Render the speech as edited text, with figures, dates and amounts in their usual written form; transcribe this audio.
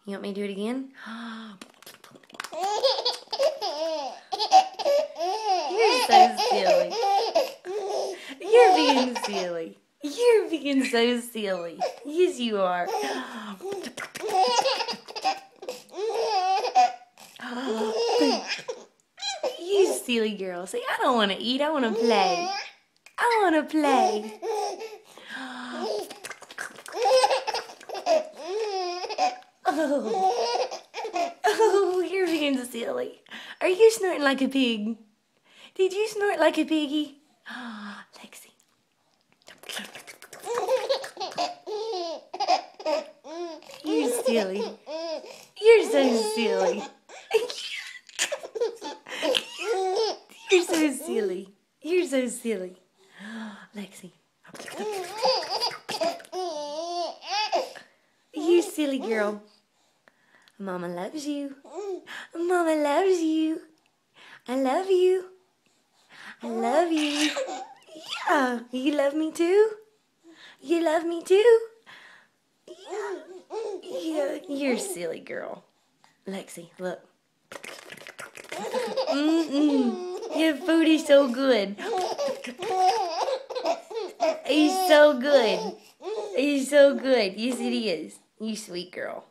You want me to do it again? You're so silly. You're being silly. You're being so silly. Yes, you are. You silly girl. Say, I don't want to eat. I want to play. I want to play. Oh, you're being silly. Are you snorting like a pig? Did you snort like a piggy? Lexi. You're silly. You're so silly. You're so silly. You're so silly. Lexi. You silly girl. Mama loves you. Mama loves you. I love you. I love you. Yeah. You love me too? You love me too? Yeah. Yeah. You're a silly girl. Lexi, look. Your food is so good. It's so good. It's so good. Yes, it is. You sweet girl.